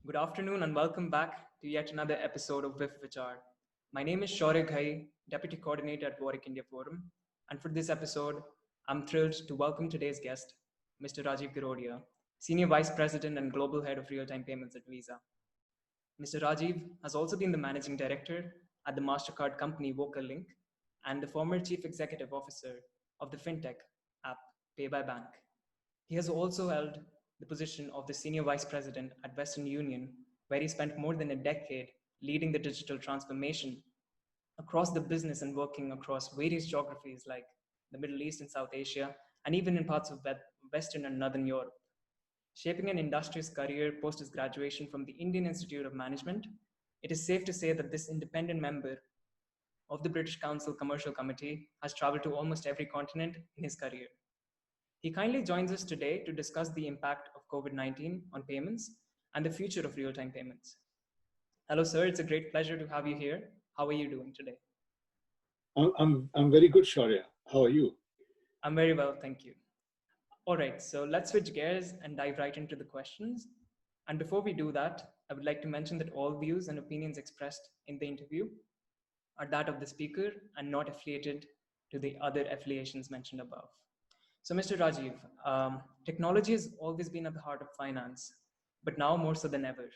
Good afternoon and welcome back to yet another episode of WIF Vichaar. My name is Shourya Ghai, Deputy Coordinator at Warwick India Forum, and for this episode, I'm thrilled to welcome today's guest, Mr. Rajiv Garodia, Senior Vice President and Global Head of Real-Time Payments at Visa. Mr. Rajiv has also been the Managing Director at the MasterCard company VocalLink and the former Chief Executive Officer of the Fintech app Pay by Bank. He has also held the position of the Senior Vice President at Western Union, where he spent more than a decade leading the digital transformation across the business and working across various geographies like the Middle East and South Asia, and even in parts of Western and Northern Europe. Shaping an industrious career post his graduation from the Indian Institute of Management, it is safe to say that this independent member of the British Council Commercial Committee has traveled to almost every continent in his career. He kindly joins us today to discuss the impact of COVID-19 on payments and the future of real-time payments. Hello, sir. It's a great pleasure to have you here. How are you doing today? I'm very good, Shourya. How are you? I'm very well, thank you. All right, so let's switch gears and dive right into the questions. And before we do that, I would like to mention that all views and opinions expressed in the interview are that of the speaker and not affiliated to the other affiliations mentioned above. So, Mr. Rajiv, technology has always been at the heart of finance, but now more so than ever.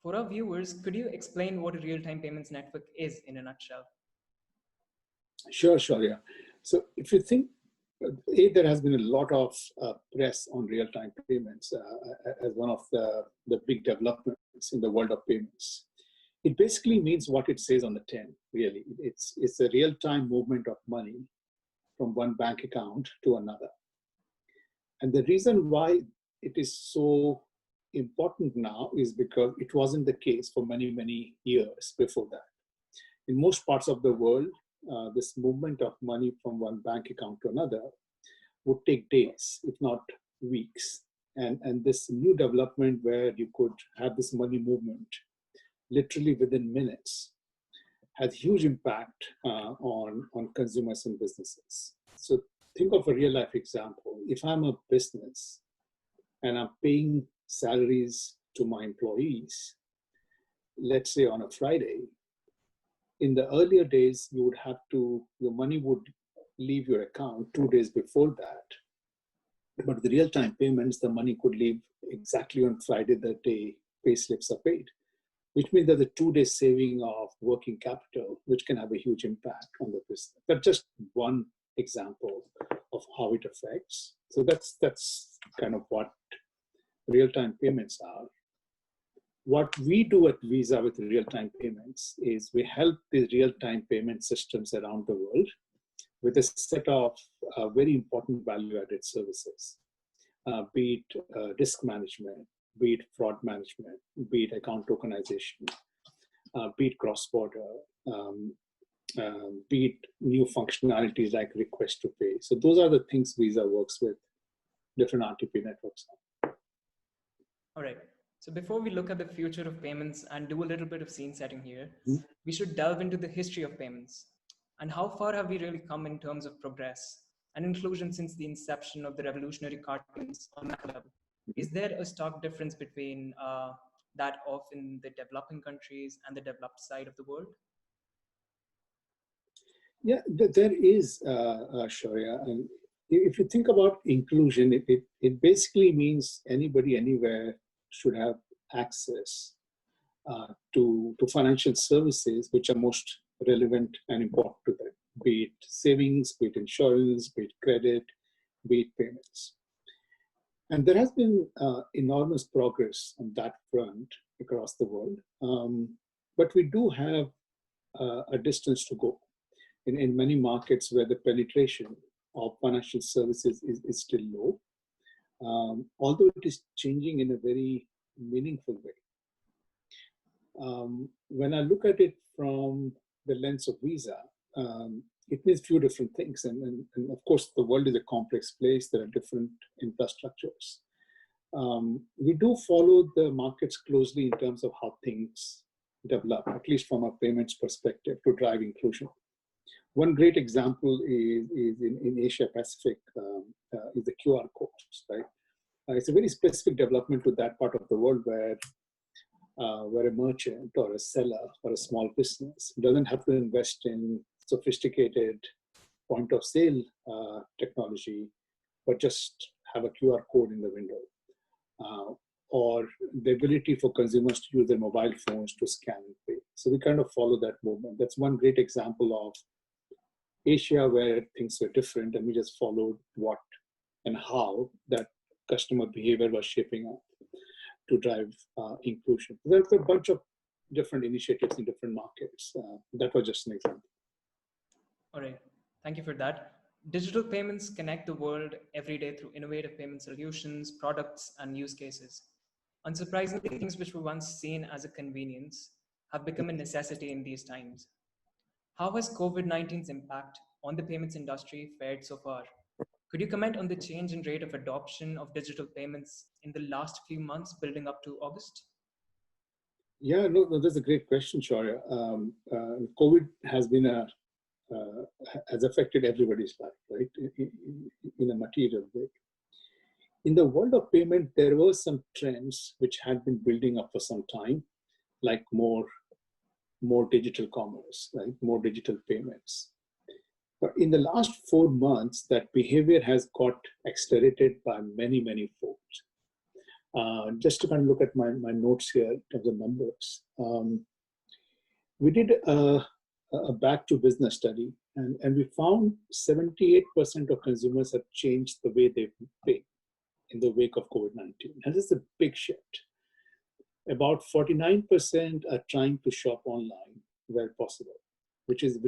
For our viewers, could you explain what a real-time payments network is in a nutshell? Sure, Shourya. So if you think, there has been a lot of press on real-time payments as one of the big developments in the world of payments. It basically means what it says on the tin, really. It's a real-time movement of money from one bank account to another. And the reason why it is so important now is because it wasn't the case for many, many years before that. In most parts of the world, this movement of money from one bank account to another would take days, if not weeks. And this new development where you could have this money movement literally within minutes has huge impact on consumers and businesses. So think of a real life example. If I'm a business and I'm paying salaries to my employees, let's say on a Friday, in the earlier days, you would have to, your money would leave your account 2 days before that. But with the real-time payments, the money could leave exactly on Friday the day pay slips are paid, which means there's a 2-day saving of working capital, which can have a huge impact on the business. That's just one example of how it affects. So that's kind of what real-time payments are. What we do at Visa with real-time payments is we help these real-time payment systems around the world with a set of very important value-added services, be it risk management, be it fraud management, be it account tokenization, be it cross-border, be it new functionalities like request to pay. So those are the things Visa works with different RTP networks on. All right. So before we look at the future of payments and do a little bit of scene setting here, we should delve into the history of payments. And how far have we really come in terms of progress and inclusion since the inception of the revolutionary card payments on that level? Is there a stark difference between that of in the developing countries and the developed side of the world? Yeah, there is, Shourya. And if you think about inclusion, it basically means anybody, anywhere should have access to financial services which are most relevant and important to them, be it savings, be it insurance, be it credit, be it payments. And there has been enormous progress on that front across the world. But we do have a distance to go in many markets where the penetration of financial services is still low, although it is changing in a very meaningful way. When I look at it from the lens of Visa, it means few different things. And of course, the world is a complex place. There are different infrastructures. We do follow the markets closely in terms of how things develop, at least from a payments perspective, to drive inclusion. One great example is in Asia Pacific, is the QR codes, right? It's a very specific development to that part of the world where where a merchant or a seller or a small business doesn't have to invest in sophisticated point of sale technology, but just have a QR code in the window. Or the ability for consumers to use their mobile phones to scan and pay. So we kind of follow that movement. That's one great example of Asia where things were different, and we just followed what and how that customer behavior was shaping up to drive inclusion. There's a bunch of different initiatives in different markets. That was just an example. All right, thank you for that. Digital payments connect the world every day through innovative payment solutions, products, and use cases. Unsurprisingly, things which were once seen as a convenience have become a necessity in these times. How has COVID 19's impact on the payments industry fared so far? Could you comment on the change in rate of adoption of digital payments in the last few months building up to August? Yeah, no, that's a great question, Shourya. COVID has affected everybody's life, right, in a material way. In the world of payment, there were some trends which had been building up for some time, like more digital commerce, right, more digital payments. But in the last 4 months, that behavior has got accelerated by many folds. Just to kind of look at my notes here in terms of numbers. We did a back to business study, and we found 78% of consumers have changed the way they pay in the wake of COVID-19. And this is a big shift. About 49% are trying to shop online where possible, which is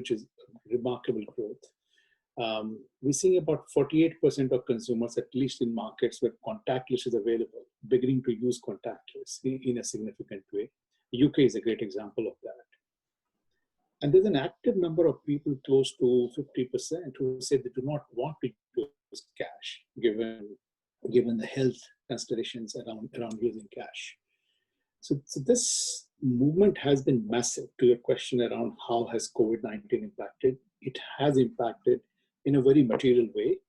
remarkable growth. We're seeing about 48% of consumers, at least in markets where contactless is available, beginning to use contactless in a significant way. UK is a great example of that. And there's an active number of people, close to 50%, who say they do not want to use cash, given the health considerations around using cash. So this movement has been massive. To your question around how has COVID-19 impacted, it has impacted in a very material way.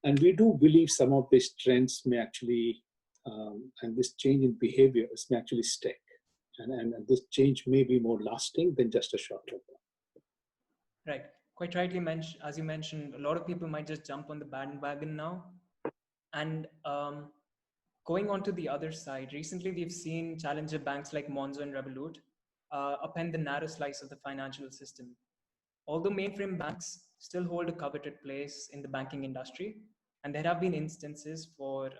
And we do believe some of these trends may actually, and this change in behaviors may actually stick. And this change may be more lasting than just a short term. Right. Quite rightly mentioned, as you mentioned, a lot of people might just jump on the bandwagon now. And going on to the other side, recently we've seen challenger banks like Monzo and Revolut upend the narrow slice of the financial system. Although mainframe banks still hold a coveted place in the banking industry, and there have been instances for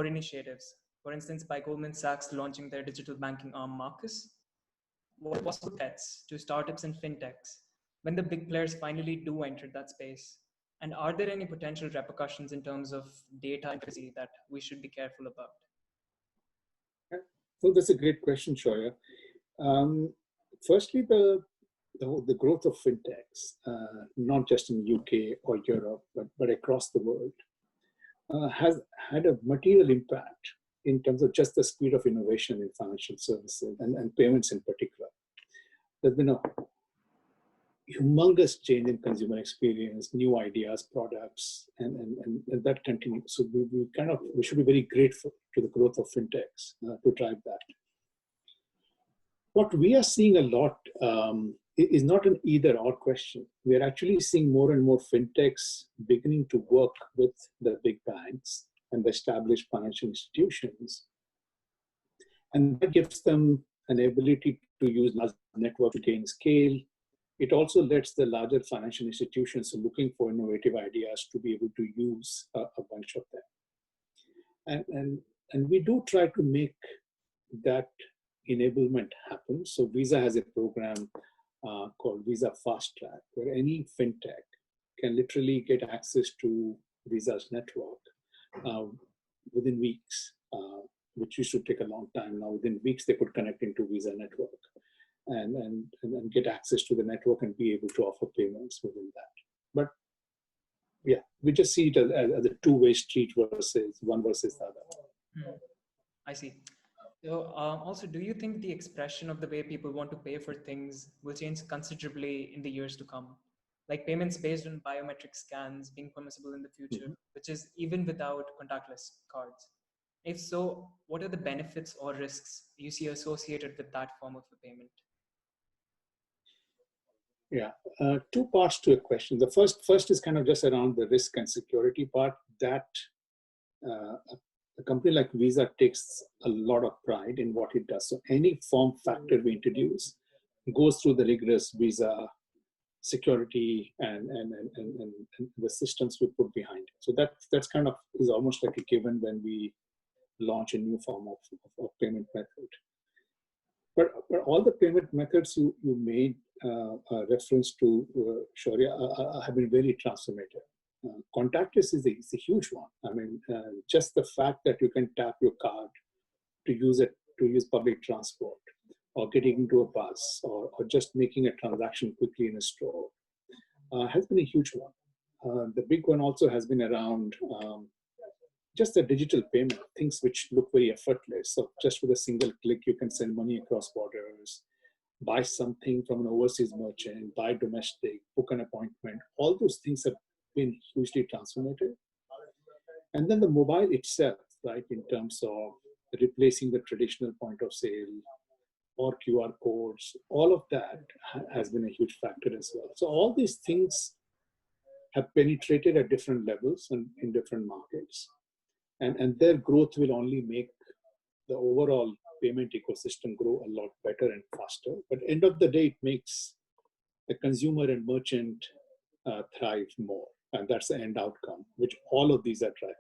initiatives. For instance, by Goldman Sachs launching their digital banking arm Marcus. What are possible threats to startups and fintechs when the big players finally do enter that space? And are there any potential repercussions in terms of data and privacy that we should be careful about? So that's a great question, Shourya. Firstly, the growth of fintechs, not just in the UK or Europe, but across the world, has had a material impact in terms of just the speed of innovation in financial services and payments in particular. There's been a humongous change in consumer experience, new ideas, products, and that continues. So we should be very grateful to the growth of fintechs to drive that. What we are seeing a lot is not an either-or question. We are actually seeing more and more fintechs beginning to work with the big banks and the established financial institutions. And that gives them an ability to use large network to gain scale. It also lets the larger financial institutions looking for innovative ideas to be able to use a bunch of them. And we do try to make that enablement happen. So Visa has a program called Visa Fast Track, where any fintech can literally get access to Visa's network within weeks, which used to take a long time. Now within weeks, they could connect into Visa network and get access to the network and be able to offer payments within that. But yeah, we just see it as a two-way street versus one versus the other. I see. So also, do you think the expression of the way people want to pay for things will change considerably in the years to come? Like payments based on biometric scans being permissible in the future, which is even without contactless cards. If so, what are the benefits or risks you see associated with that form of a payment? Yeah, two parts to a question. The first is kind of just around the risk and security part. That a company like Visa takes a lot of pride in what it does. So any form factor we introduce goes through the rigorous Visa security and the systems we put behind it. So that's kind of is almost like a given when we launch a new form of payment method. But all the payment methods you made reference to, Shourya, have been very transformative. Contactless is a huge one. I mean, just the fact that you can tap your card to use public transport, or getting into a bus, or just making a transaction quickly in a store, has been a huge one. The big one also has been around just the digital payment, things which look very effortless. So just with a single click, you can send money across borders, buy something from an overseas merchant, buy domestic, book an appointment. All those things have been hugely transformative. And then the mobile itself, right, in terms of replacing the traditional point of sale or QR codes, all of that has been a huge factor as well. So all these things have penetrated at different levels and in different markets. And their growth will only make the overall payment ecosystem grow a lot better and faster. But end of the day, it makes the consumer and merchant thrive more. And that's the end outcome, which all of these are driving.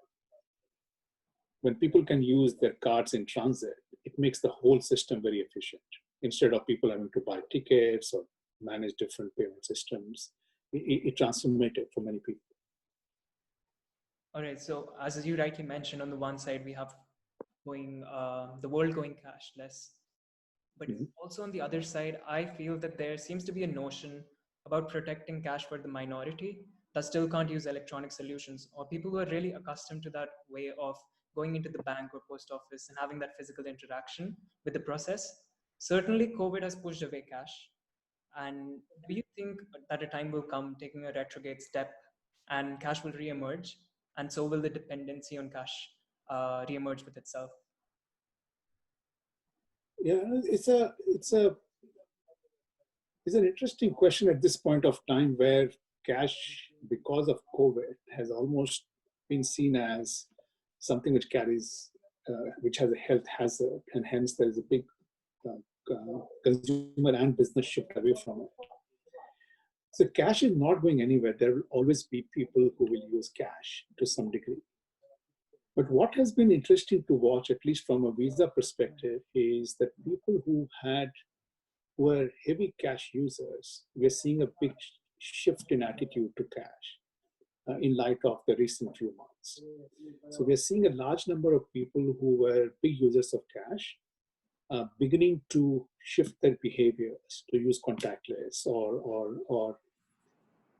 When people can use their cards in transit, it makes the whole system very efficient. Instead of people having to buy tickets or manage different payment systems, it transformated for many people. All right. So as you rightly mentioned, on the one side, we have the world going cashless. But also on the other side, I feel that there seems to be a notion about protecting cash for the minority that still can't use electronic solutions, or people who are really accustomed to that way of going into the bank or post office and having that physical interaction with the process. Certainly, COVID has pushed away cash. And do you think that a time will come taking a retrograde step and cash will reemerge? And so will the dependency on cash reemerge with itself? Yeah, it's an interesting question at this point of time, where cash, because of COVID, has almost been seen as something which carries, which has a health hazard, and hence there is a big consumer and business shift away from it. So cash is not going anywhere. There will always be people who will use cash to some degree. But what has been interesting to watch, at least from a Visa perspective, is that people who were heavy cash users, we're seeing a big shift in attitude to cash in light of the recent few months. So we're seeing a large number of people who were big users of cash beginning to shift their behaviors to use contactless, or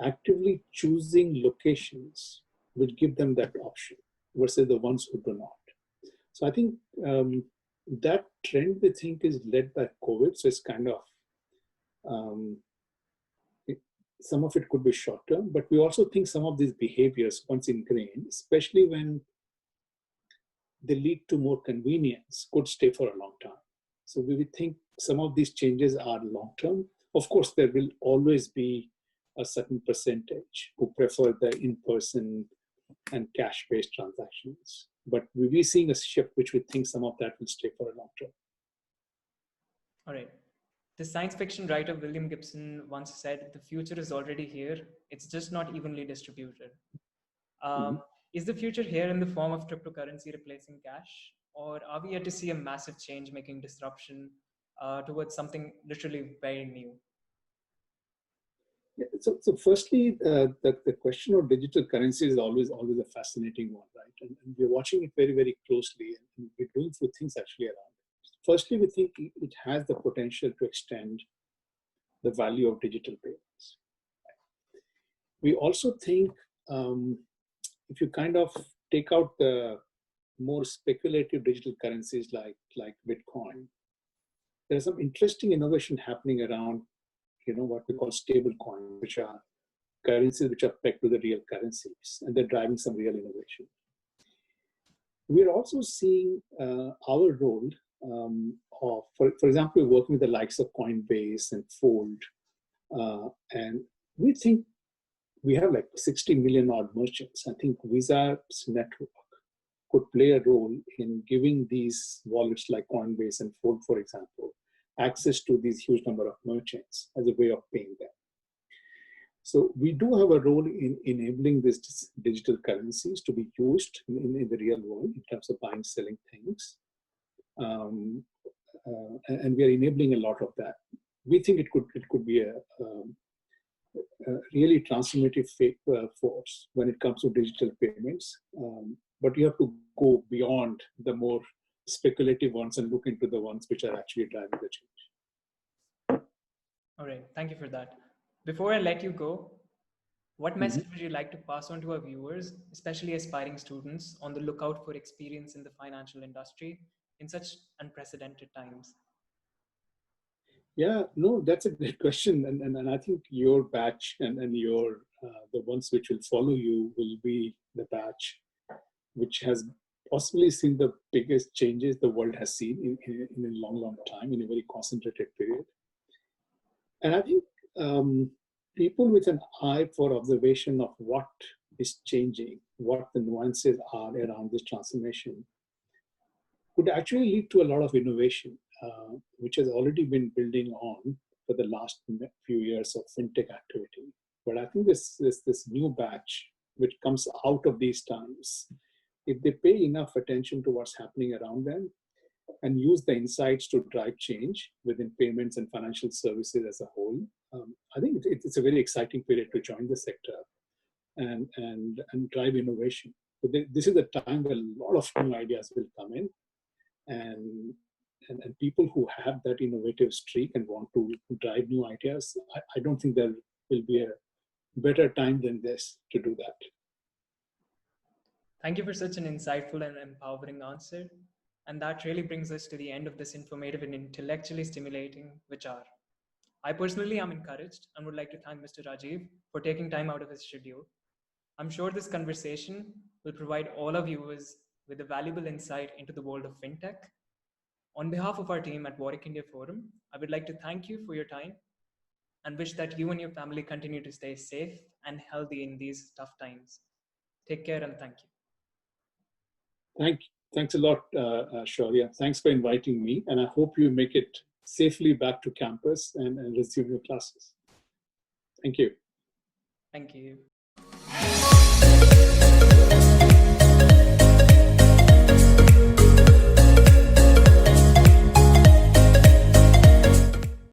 actively choosing locations which give them that option versus the ones who do not. So I think that trend, we think, is led by COVID. So it's kind of, some of it could be short term, but we also think some of these behaviors, once ingrained, especially when they lead to more convenience, could stay for a long time. So we think some of these changes are long term. Of course, there will always be a certain percentage who prefer the in-person and cash-based transactions. But we'll be seeing a shift, which we think some of that will stay for a long term. All right. The science fiction writer William Gibson once said, "The future is already here. It's just not evenly distributed." Is the future here in the form of cryptocurrency replacing cash? Or are we yet to see a massive change making disruption towards something literally very new? So firstly, the question of digital currency is always a fascinating one, right? And we're watching it very, very closely, and we're doing few things actually around it. Firstly, we think it has the potential to extend the value of digital payments. We also think if you kind of take out the more speculative digital currencies like Bitcoin, there's some interesting innovation happening around, what we call stable coins, which are currencies which are pegged to the real currencies, and they're driving some real innovation. We're also seeing our role for example, we're working with the likes of Coinbase and Fold, and we think we have like 60 million odd merchants. I think Visa's network could play a role in giving these wallets like Coinbase and Fold, for example, access to these huge number of merchants as a way of paying them. So we do have a role in enabling these digital currencies to be used in the real world in terms of buying, selling things. And we are enabling a lot of that. We think it could be a really transformative force when it comes to digital payments. But you have to go beyond the more speculative ones and look into the ones which are actually driving the change. All right, thank you for that. Before I let you go, what message would you like to pass on to our viewers, especially aspiring students, on the lookout for experience in the financial industry in such unprecedented times? Yeah, no, that's a great question. And I think your batch and your the ones which will follow you will be the batch which has possibly seen the biggest changes the world has seen in a long, long time, in a very concentrated period. And I think people with an eye for observation of what is changing, what the nuances are around this transformation, could actually lead to a lot of innovation, which has already been building on for the last few years of fintech activity. But I think this new batch, which comes out of these times, if they pay enough attention to what's happening around them and use the insights to drive change within payments and financial services as a whole, I think it's a very exciting period to join the sector and drive innovation. But this is a time where a lot of new ideas will come in, and people who have that innovative streak and want to drive new ideas, I don't think there will be a better time than this to do that. Thank you for such an insightful and empowering answer. And that really brings us to the end of this informative and intellectually stimulating Vichar. I personally am encouraged and would like to thank Mr. Rajiv for taking time out of his schedule. I'm sure this conversation will provide all our viewers with a valuable insight into the world of fintech. On behalf of our team at Warwick India Forum, I would like to thank you for your time and wish that you and your family continue to stay safe and healthy in these tough times. Take care and thank you. Thanks a lot, Shourya. Thanks for inviting me, and I hope you make it safely back to campus and resume your classes. Thank you. Thank you.